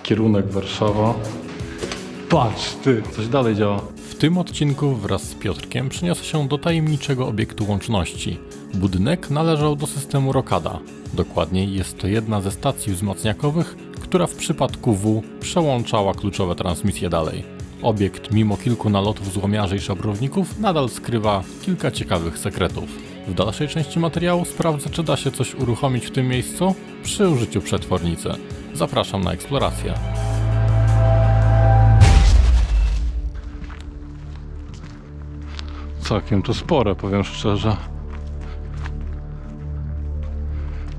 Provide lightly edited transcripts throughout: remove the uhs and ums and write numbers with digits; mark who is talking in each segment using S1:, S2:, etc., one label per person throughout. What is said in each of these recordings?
S1: Kierunek Warszawa. Patrz ty, coś dalej działa.
S2: W tym odcinku wraz z Piotrkiem przeniosę się do tajemniczego obiektu łączności. Budynek należał do systemu Rokada. Dokładniej jest to jedna ze stacji wzmacniakowych, która w przypadku W przełączała kluczowe transmisje dalej. Obiekt, mimo kilku nalotów złomiarzy i szabrowników, nadal skrywa kilka ciekawych sekretów. W dalszej części materiału sprawdzę, czy da się coś uruchomić w tym miejscu przy użyciu przetwornicy. Zapraszam na eksplorację.
S1: Całkiem to spore, powiem szczerze.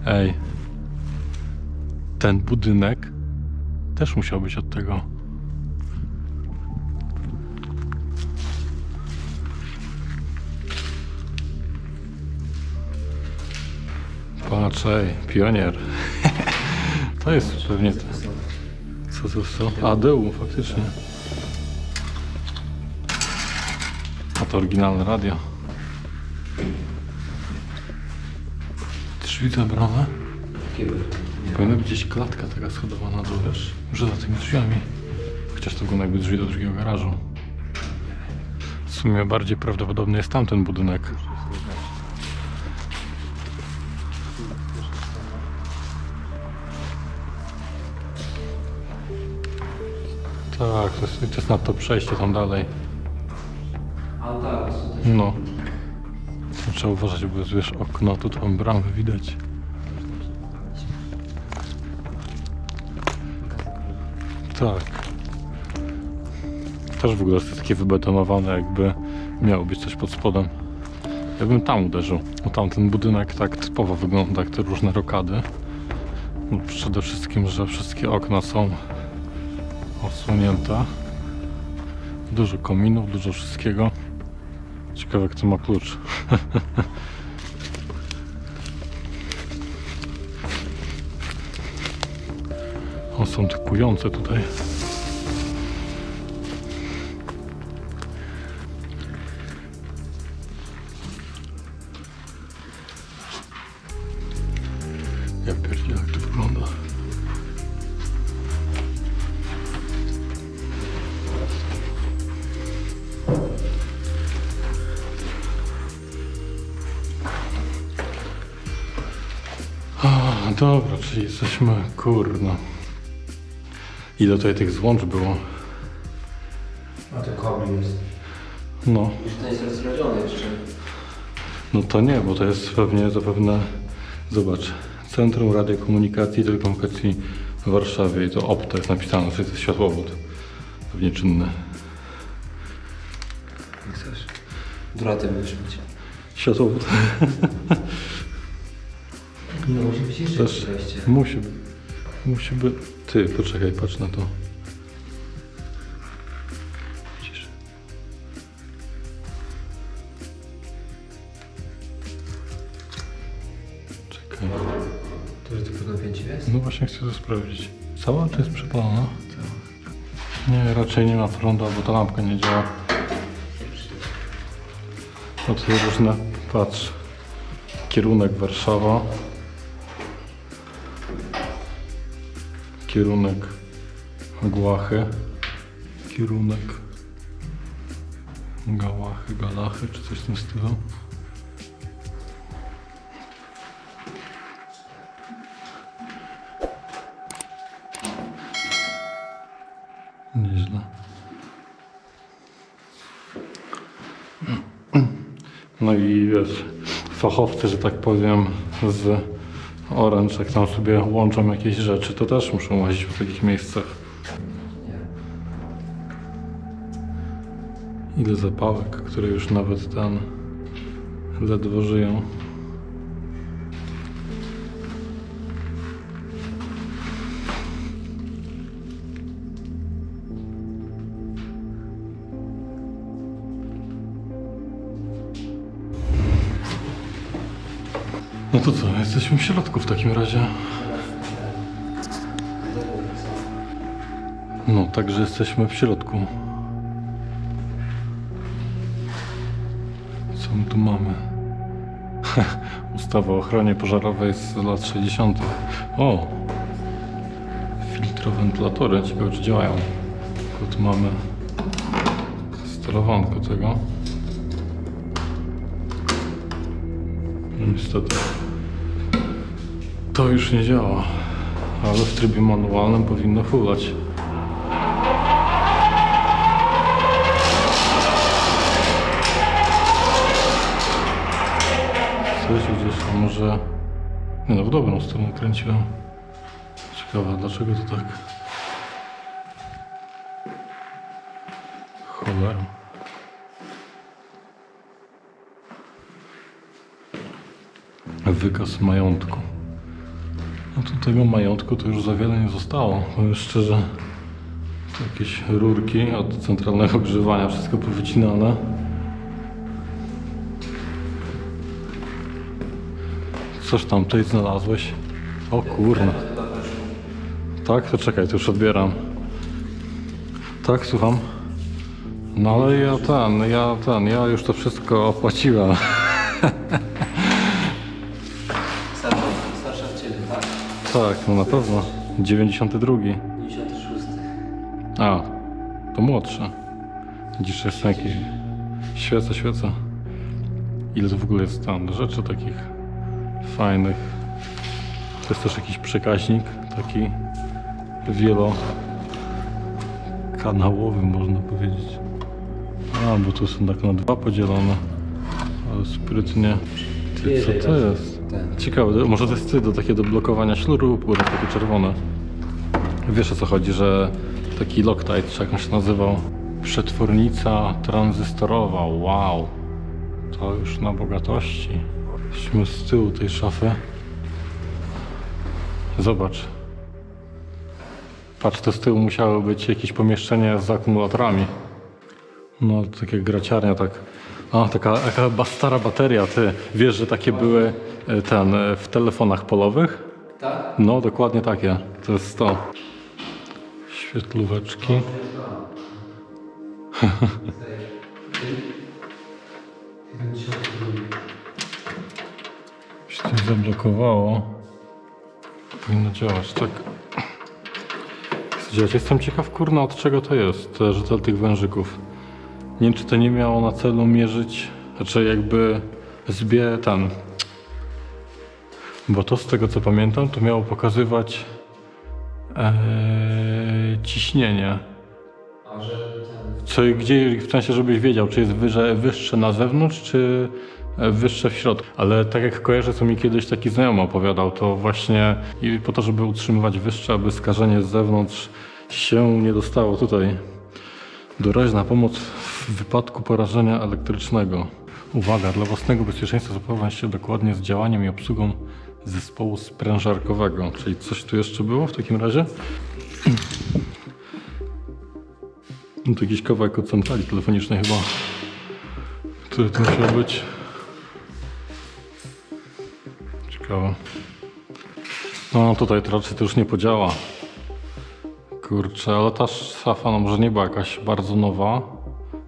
S1: Ej, ten budynek też musiał być od tego. Patrz, ej, pionier. To jest pewnie to. Co? ADU, faktycznie. A to oryginalne radio. Drzwi zabrane. Powinna być gdzieś klatka taka schodowa na dół, wiesz, że za tymi drzwiami. Chociaż to były jakby drzwi do drugiego garażu. W sumie bardziej prawdopodobny jest tamten budynek. Tak, to jest na to przejście tam dalej. No. Trzeba uważać, bo jest, wiesz, okno, tu tam bramę widać. Tak. Też w ogóle jest takie wybetonowane, jakby miało być coś pod spodem. Ja bym tam uderzył. No tamten budynek tak typowo wygląda, jak te różne rokady. No, przede wszystkim, że wszystkie okna są osłonięte. Dużo kominów, dużo wszystkiego. Ciekawe, kto ma klucz. O, są typujące tutaj. Ja pierdzielę, jak to wygląda. Dobra, czyli jesteśmy, kurno. Ile tutaj tych złącz było?
S3: A to kabel jest.
S1: No.
S3: Już to jest rozrobione jeszcze.
S1: No to nie, bo to jest pewnie zapewne, zobacz, Centrum Radiokomunikacji i Telekomunikacji w Warszawie i to OPTA jest napisane, to jest światłowód. Pewnie czynny.
S3: Jak chcesz? Droty będziesz mieć.
S1: Światłowód.
S3: No musi być jeszcze wejście.
S1: Musi być. Ty, poczekaj, patrz na to. Widzisz? Czekaj.
S3: To jest tylko napięcie jest?
S1: No właśnie chcę to sprawdzić. Cała czy jest przepalona? Nie, raczej nie ma prądu, bo ta lampka nie działa. No to różne, patrz. Kierunek Warszawa. Kierunek Głachy. Kierunek Gałachy, Galachy, czy coś w tym stylu. Nieźle. No i wiesz, fachowcy, że tak powiem, z Orange, jak tam sobie łączą jakieś rzeczy, to też muszą łazić w takich miejscach. Ile zapałek, które już nawet ten ledwo żyją. No to co, jesteśmy w środku w takim razie. No, także jesteśmy w środku. Co my tu mamy? Ustawa o ochronie pożarowej z lat 60. O! Filtr Elektroventylatory, ciekawe czy działają. Tu mamy sterowanko tego. No niestety to już nie działa, ale w trybie manualnym powinno hulać. Coś gdzieś, a może... Nie no, w dobrą stronę kręciłem. Ciekawe, dlaczego to tak? Cholera. Wykaz majątku. No to tego majątku to już za wiele nie zostało. Powiem szczerze, to jakieś rurki od centralnego ogrzewania, wszystko powycinane. Coś tam tutaj znalazłeś? O kurna. Tak? To czekaj, to już odbieram. Tak, słucham. No ale ja już to wszystko opłaciłem.
S3: Starsza od ciebie, tak?
S1: Tak, no na pewno. 92.
S3: 96.
S1: A, to młodsze. Widzisz, jest jakieś... Świecę. Ile to w ogóle jest tam rzeczy takich fajnych. To jest też jakiś przekaźnik, taki wielokanałowy, można powiedzieć. A, bo tu są tak na dwa podzielone. Ale sprytnie. Ty, co to jest? Ciekawe, może to jest takie do blokowania śluru, bo takie czerwone. Wiesz o co chodzi, że taki Loctite, czy jak on się nazywał? Przetwornica tranzystorowa, wow. To już na bogatości. Jesteśmy z tyłu tej szafy. Zobacz. Patrz, to z tyłu musiało być jakieś pomieszczenie z akumulatorami. No, tak jak graciarnia, tak. A, taka stara bateria, ty. Wiesz, że takie były w telefonach polowych?
S3: Tak?
S1: No, dokładnie takie. To jest to. Świetlóweczki. Się coś zablokowało. Powinno działać, tak. Jestem ciekaw, kurna, od czego to jest, że tych wężyków. Nie wiem, czy to nie miało na celu mierzyć, znaczy jakby bo to z tego co pamiętam, to miało pokazywać ciśnienie.
S3: A że
S1: W sensie, żebyś wiedział, czy jest wyższe na zewnątrz, czy wyższe w środku. Ale tak jak kojarzę, co mi kiedyś taki znajomy opowiadał, to właśnie i po to, żeby utrzymywać wyższe, aby skażenie z zewnątrz się nie dostało tutaj. Doraźna pomoc w wypadku porażenia elektrycznego. Uwaga, dla własnego bezpieczeństwa zapoznaj się dokładnie z działaniem i obsługą zespołu sprężarkowego. Czyli coś tu jeszcze było w takim razie? No to jakiś kawałek od centrali telefonicznej chyba, który tu musiał być. Ciekawe. No tutaj to raczej to już nie podziała. Kurczę, ale ta szafa no może nie była jakaś bardzo nowa,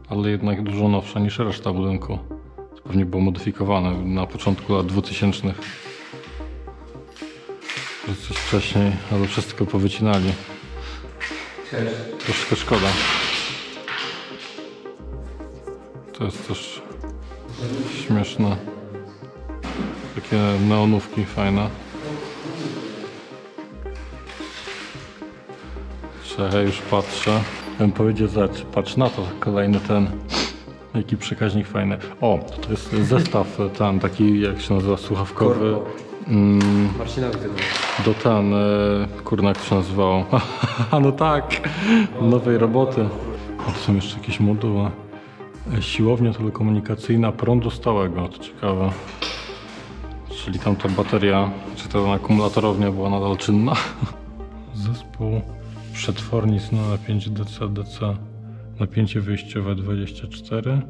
S1: ale jednak dużo nowsza niż reszta budynku. To pewnie było modyfikowane na początku lat 2000. Coś wcześniej, ale wszystko powycinali. Troszkę szkoda. To jest też śmieszne. Takie neonówki fajne. Ja już patrzę. Bym powiedział, patrz na to, kolejny jaki przekaźnik fajny. O, to jest zestaw taki, jak się nazywa, słuchawkowy.
S3: Marcinowi tego.
S1: Do kurna, jak to się nazywało? No tak, nowej roboty. A to są jeszcze jakieś moduły. Siłownia telekomunikacyjna prądu stałego, to ciekawe. Czyli tam ta bateria, czy ta akumulatorownia była nadal czynna. Zespół przetwornic na napięcie DC, napięcie wyjściowe 24,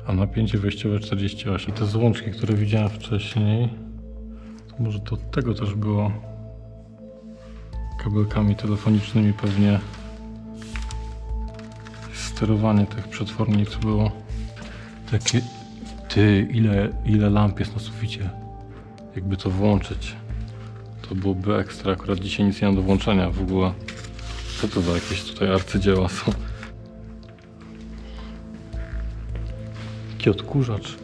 S1: a napięcie wyjściowe 48. I te złączki, które widziałem wcześniej, to może to od tego też było. Kabelkami telefonicznymi pewnie sterowanie tych przetwornic było. Takie, ile lamp jest na suficie. Jakby to włączyć, to To byłoby ekstra, akurat dzisiaj nic nie mam do włączenia w ogóle. Co to za jakieś tutaj arcydzieła są? Taki odkurzacz.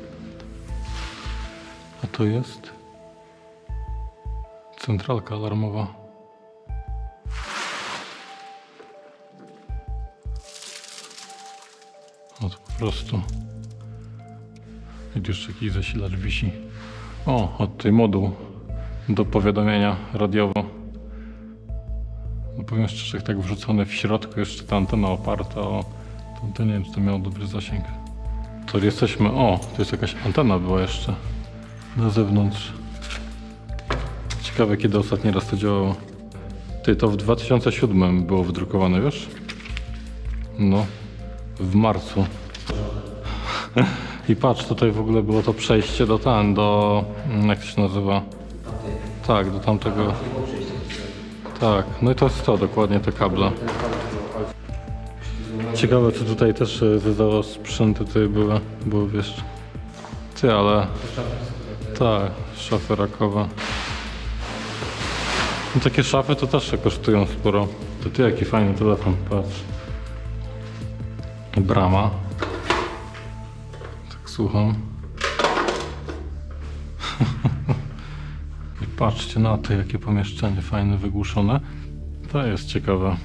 S1: A to jest centralka alarmowa. O, to po prostu. I jeszcze jakiś zasilacz wisi. O, od tej moduł do powiadomienia radiowo. No powiem szczerze, tak wrzucone w środku, jeszcze ta antena oparta o... To nie wiem, czy to miało dobry zasięg. To jesteśmy... O, to jest jakaś antena była jeszcze na zewnątrz. Ciekawe, kiedy ostatni raz to działało. Ty, to w 2007 było wydrukowane, wiesz? No, w marcu. I patrz, tutaj w ogóle było to przejście do jak to się nazywa? Tak, do tamtego. Tak, no i to jest to, dokładnie te kable. Ciekawe, czy tutaj też za sprzęty tutaj były, wiesz. Ty, ale... Tak, szafy rakowe. No, takie szafy to też kosztują sporo. To ty, jaki fajny telefon, patrz. Brama. Tak, słucham. I patrzcie na to, jakie pomieszczenie fajne, wygłuszone. To jest ciekawe.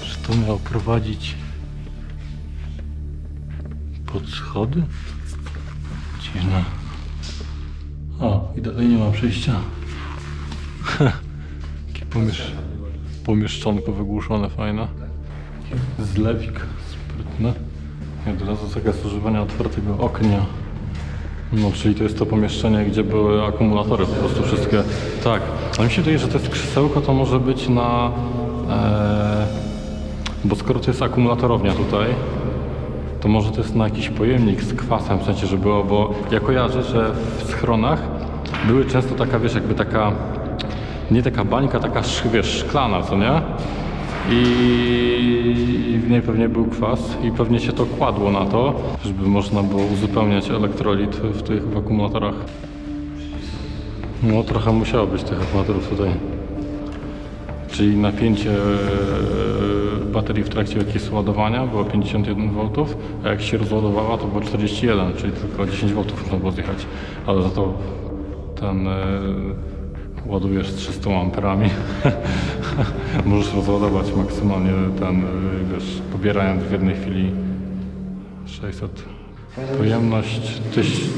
S1: Czy to miało prowadzić pod schody? Dziwne. O, i dalej nie ma przejścia. Takie pomieszczonko wygłuszone, fajne. Zlewik sprytny. I od razu zakaz używania otwartego oknia. No, czyli to jest to pomieszczenie, gdzie były akumulatory po prostu wszystkie. Tak, ale mi się wydaje, że to jest krzesełko, to może być na... bo skoro to jest akumulatorownia tutaj, to może to jest na jakiś pojemnik z kwasem, w sensie, że było, bo ja kojarzę, że w schronach były często taka, wiesz, jakby taka, nie taka bańka, taka, wiesz, szklana, co nie? I w niej pewnie był kwas i pewnie się to kładło na to, żeby można było uzupełniać elektrolit w tych akumulatorach. No trochę musiało być tych akumulatorów tutaj. Czyli napięcie baterii w trakcie jakiegoś ładowania było 51 V, a jak się rozładowała, to było 41, czyli tylko 10 V można było zjechać. Ale za to ten ładujesz 300 amperami. Możesz rozładować maksymalnie ten, wiesz, pobierając w jednej chwili 600. Pojemność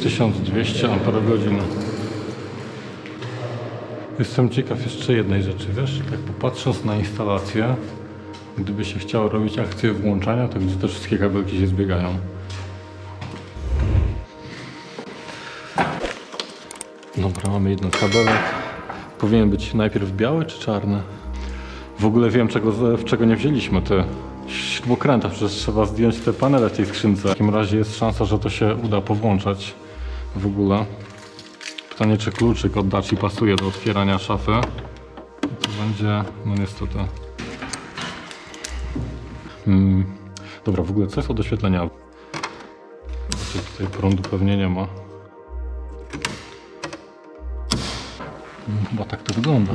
S1: 1200 Ah. Jestem ciekaw jeszcze jednej rzeczy, wiesz, tak popatrząc na instalację, gdyby się chciało robić akcję włączania, to gdzie te wszystkie kabelki się zbiegają. Dobra, mamy jeden kabelek. Powinien być najpierw biały czy czarny? W ogóle wiem, czego nie wzięliśmy, te śrubokręta, przecież trzeba zdjąć te panele w tej skrzynce. W takim razie jest szansa, że to się uda powłączać w ogóle. Pytanie, czy kluczyk od Daci pasuje do otwierania szafy. To będzie, no niestety. Dobra, w ogóle co jest od oświetlenia? Tutaj prądu pewnie nie ma. Chyba tak to wygląda.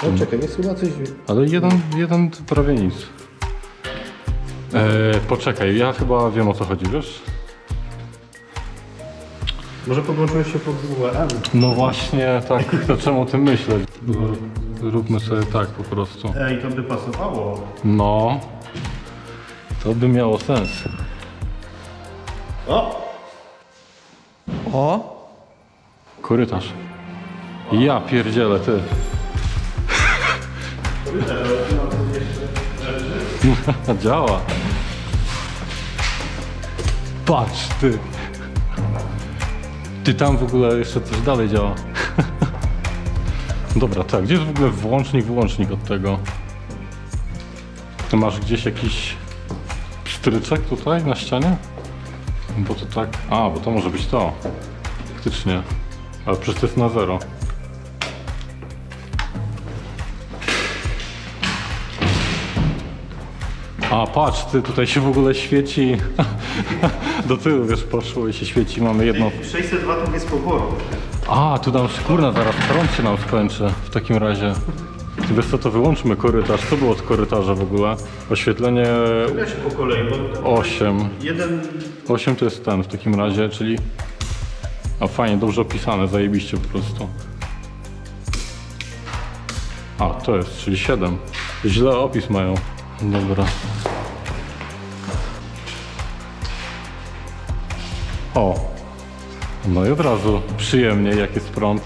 S4: No czekaj, jest chyba coś...
S1: Ale jeden prawie nic. Poczekaj, ja chyba wiem, o co chodzi, wiesz?
S4: Może podłączyłeś się pod WLM?
S1: No właśnie, tak, to czemu o tym myśleć? Róbmy sobie tak po prostu.
S4: Ej, to by pasowało.
S1: No, to by miało sens.
S4: O!
S5: O!
S1: Korytarz. Ja pierdzielę, ty. Działa. Patrz, ty. Ty, tam w ogóle jeszcze coś dalej działa. Dobra, tak, gdzie jest w ogóle wyłącznik od tego? Ty masz gdzieś jakiś pstryczek tutaj na ścianie? Bo to tak... A, bo to może być to. Faktycznie. Ale przecież to jest na 0. A patrz, ty, tutaj się w ogóle świeci. Do tyłu wiesz, poszło i się świeci. Mamy jedno.
S4: 600 watów jest poboru.
S1: A, tu nam kurna, zaraz prąd się nam skończy. W takim razie. Wiesz co, to wyłączmy korytarz. Co było od korytarza w ogóle? Oświetlenie
S4: Ja się po kolei, bo
S1: 8.
S4: jeden...
S1: 8 to jest ten w takim razie, czyli... A fajnie, dobrze opisane, zajebiście po prostu. A, to jest, czyli 7. Źle opis mają. Dobra. O! No i od razu przyjemnie, jak jest prąd.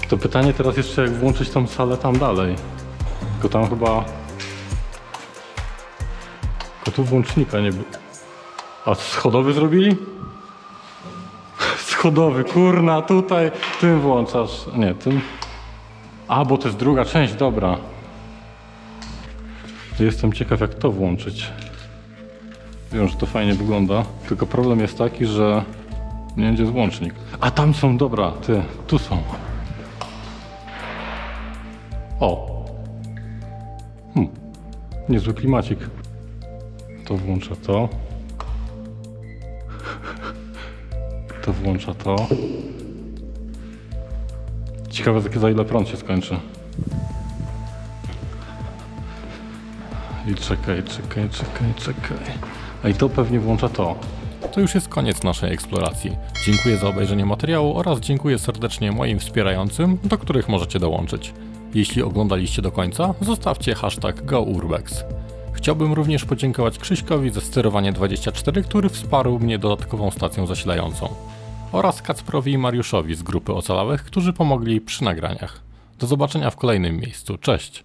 S1: To pytanie teraz jeszcze, jak włączyć tą salę tam dalej. Tylko tam chyba... Tylko tu włącznika nie było. A schodowy zrobili? Schodowy, kurna, tutaj tym włączasz. Nie, tym. A, bo to jest druga część, dobra. Jestem ciekaw, jak to włączyć. Wiem, że to fajnie wygląda, tylko problem jest taki, że nie będzie włącznik. A tam są, dobra, ty, tu są. O! Niezły klimacik. To włącza to. To włącza to. Ciekawe, za ile prąd się skończy. I czekaj. A i to pewnie włącza to.
S2: To już jest koniec naszej eksploracji. Dziękuję za obejrzenie materiału oraz dziękuję serdecznie moim wspierającym, do których możecie dołączyć. Jeśli oglądaliście do końca, zostawcie hashtag GoUrbex. Chciałbym również podziękować Krzyśkowi ze Sterowanie24, który wsparł mnie dodatkową stacją zasilającą. Oraz Kacprowi i Mariuszowi z grupy Ocalałych, którzy pomogli przy nagraniach. Do zobaczenia w kolejnym miejscu. Cześć!